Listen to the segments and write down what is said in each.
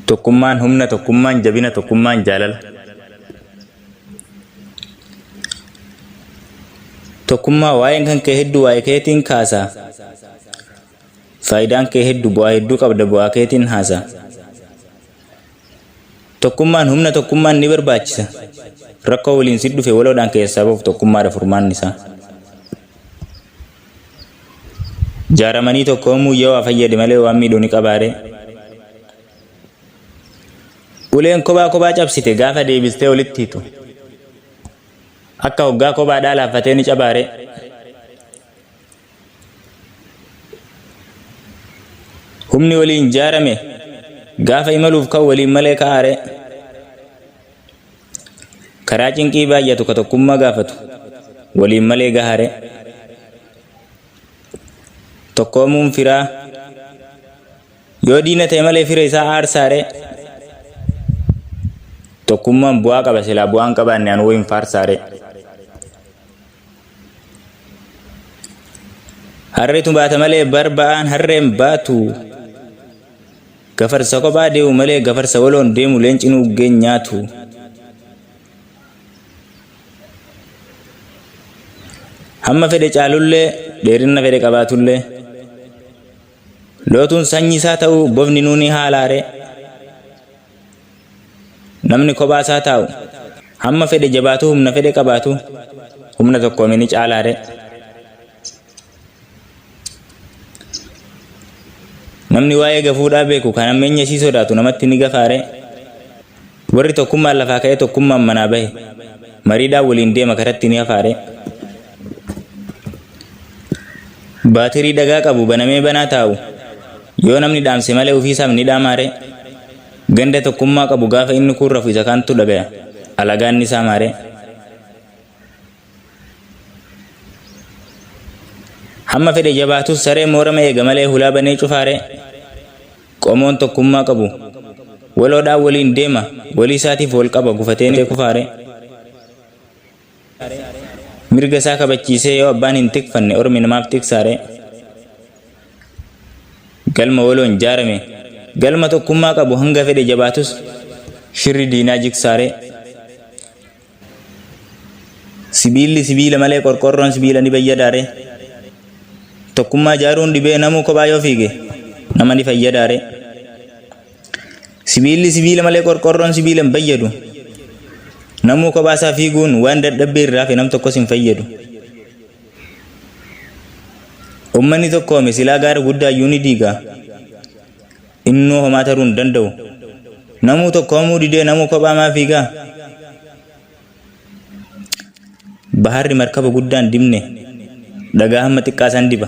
Tokkummaan humna, tokkummaan jabina, tokkummaan jaalala. Tokkummaa waa'een kan kee hedduu waa'ee keetiin kaasaa. Faayidaan kee hedduu bu'aa hedduu qabda bu'aa keetiin haasaa. Tokkummaan humna, tokkummaan ni barbaachisa. Rakkoo waliin si dhufe waloodhaan keessaa bahuuf tokkummaadha furmaanni isaa. Jaaramanii tokkoomuu yoo waa fayyade malee waan miidhuu ni qabaare. Uleen kophaa kophaa cabsite gaafa deebistee walitti hiitu. Akka hoggaa kophaadhaa laaffatee ni cabaare. Humni waliin jaarame gaafa imaluuf kan waliin malee ka'aare. Karaa cinqii baay'atu ka tokkummaa gaafatu waliin malee gahaare. Tokkoomuun firaa yoo diina ta'e malee fira isaa aarsaare. Tokkummaan bu'aa qaba silaa bu'aan qabaanne anu wayin faarsaare. Harreetu baata malee barba'aan harreen baatu. Gafarsa kophaa deemu malee gafarsa waloon deemu leenci nuuggeen nyaatu. Hamma fedhe caalullee dheerina fedhe qabaatullee. Lootuun sanyii isaa ta'uu bofni nuuni haalaare. Namni kophaa isaa taa'u hamma fedhe jabaatu humna fedhe qabaatu humna tokkoomee ni caalaare. Namni waa'ee gafuudhaa beeku kan ammeenya isii sodaatu namatti ni gafaare. Warri tokkummaan lafaa ka'ee tokkummaan manaa bahe mariidhaan waliin deema karatti ni hafaare. Baatirii dhagaa qabu banamee banaa taa'u yoo namni dhaamse malee ofiisaaf ni dhaamaare. Ganda tokkummaa qabu gaafa inni kun rafu isa kantu dhagaya alagaan ni saamaare. Hamma fedhe jabaatus saree moorama eega malee hulaa banee cufaare. Qomoon tokkummaa qabu waloodhaan waliin deema walii isaatiif wal qaba gufatee ni kufaare. Mirga isaa kabachiisee yoo abbaan hin tikfanne ormi namaaf tiksaare. Galma waloon jaarame galma tokkummaa qabu hanga fedhe jabaatus shirri diinaa jigsaare. Sibiilli sibiila malee qorqorroon sibiila ni fayyadaare. Tokkummaa jaaruun dhibee namuu kophaa yoo fiige nama ni fayyadaare. Sibiilli sibiila malee qorqorroon sibiila hin fayyadu. Namuu kophaa isaa fiiguun waan dadhabbii irraa fi nam tokkos hin fayyadu. Uummanni tokkoome silaa gaara guddaa iyyuu ni diiga. Innuu homaa taruu hin danda'u. Namuu tokkoomuu didee namuu kophaa maa fiigaa? Baharri markaba guddaan dibne dhagaa hamma xiqqaasan diba.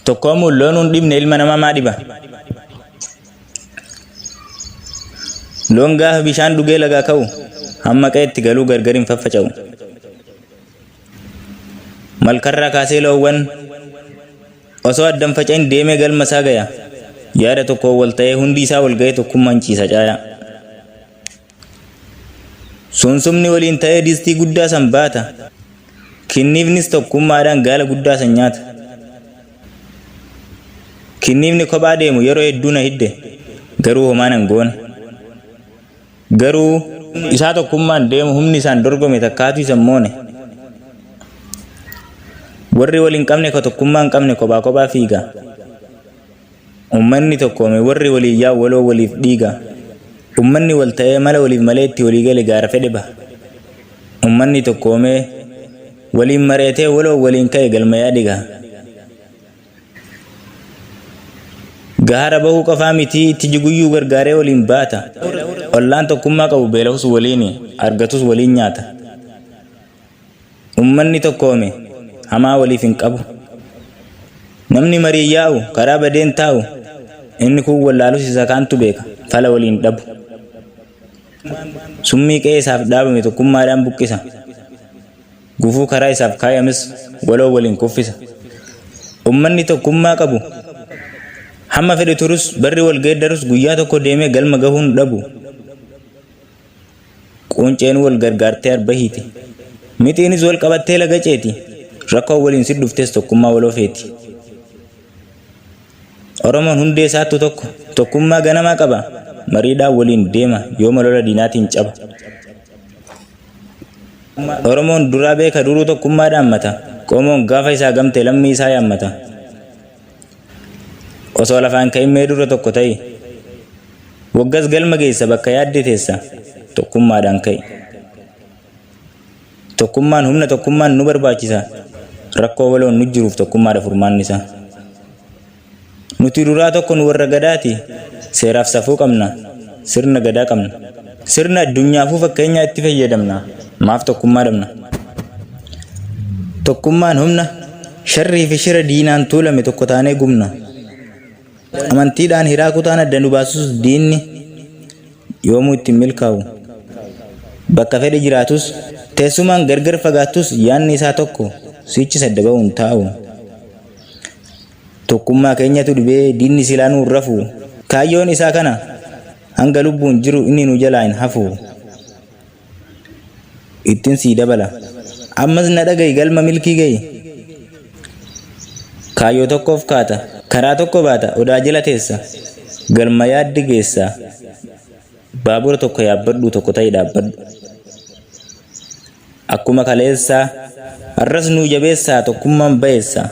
Tokkoomuun loonuun dhibne ilma namaa maa dhiba? Loon gaafa bishaan dhugee lagaa ka'u hamma qe'eetti galuu gargar hin faffaca'u. Malkarraa kaasee loowwan osoo addan faca'in deemee galma isaa gaya. Yaada tokko wal ta'ee hundi isaa wal ga'ee tokkummaan ciisa caaya. Sunsumni waliin ta'ee distii guddaa san baata. Kinniifnis tokkummaadhaan gaala guddaa san nyaata. Kinniifni kophaa deemu yeroo hedduu na hidde garuu homaa nan goona. Garuu isaa tokkummaan deemu humni isaan dorgome takkaatu isa moone. Warri waliin qabne ka tokkummaa hin qabne kophaa kophaa fiiga. Uummanni tokkoome warri waliin yaa'u waloo waliif dhiiga. Uummanni wal ta'ee mala waliif malee itti walii gale gaara fedhe baha. Uummanni tokkoomee waliin mareetee waloo waliin ka'e galma yaadiga. Gaara bahuu qofaa miti itti jiguyyuu gargaaree waliin baata. Ollaan tokkummaa qabu beela'us waliin argatus waliin nyaata. Uummanni tokkoome hamaa waliif hin qabu. Namni marii yaa'u karaa badeen taa'u inni kun wallaalus isa kaantu beeka fala waliin dhabu. Summii qe'ee isaaf dhaabame tokkummaadhaan buqqisa. Gufuu karaa isaaf kaayames waloo waliin kuffisa. Uummanni tokkummaa qabu hamma fedhe turus barri wal geeddarus guyyaa tokko deemee galma gahuun dhabu. Qunceen wal gargaartee arba hiiti. Mixiinis wal qabattee laga ceeti. Rakkoo waliin si dhuftes tokkummaa waloo feeti. Oromoon hundee isaattu tokko tokkummaa ganamaa qaba. mariidhaan waliin deema yooma lola diinaatiin caba. Oromoon duraa beeka duruu tokkummaadhaan mata. Qomoon gaafa isaa gamte lammii isaa yaammata. Osoo lafaan ka'imee dura tokko ta'i. Waggas galma geessa bakka yaadde teessa tokkummaadhaan ka'i. Tokkummaan humna tokkummaan nu barbaachisa. Rakkoo waloon nu jiruuf tokkummaadha furmaanni isaa. Nuti duraa tokko nu warra gadaati. Seeraaf safuu qabna. Sirna gadaa qabna. Sirna addunyaafuu fakkeenyaa itti fayyadamna. Maaf tokkummaa dhabna. Tokkummaan humna sharrii fi shira diinaan tuulame tokko taanee gumna. Amantiidhaan hiraa kutaan adda nu baasus diinni yoomuu ittiin milkaa'u. Bakka fedhe jiraatus teessumaan gargar fagaattus yaanni isaa tokko sichi sadda ba'uun taa'u. Tokkummaa keenyatu dhibee diinni silaa nuun rafu. Kaayyoon isaa kana hanga lubbuun jiru inni nu jalaa hin hafu. Ittiin sii dabala. Ammas na dhaga'i galma milkii ga'i. Kaayyoo tokkoof kaata. Karaa tokko baata odaa jala teessa. Galma yaaddi geessa. Baabura tokko yaabbadhu tokko ta'e dhaabbadhu. Akkuma kaleessaa har'as nuu jabeessaa tokkummaan ba'eessa.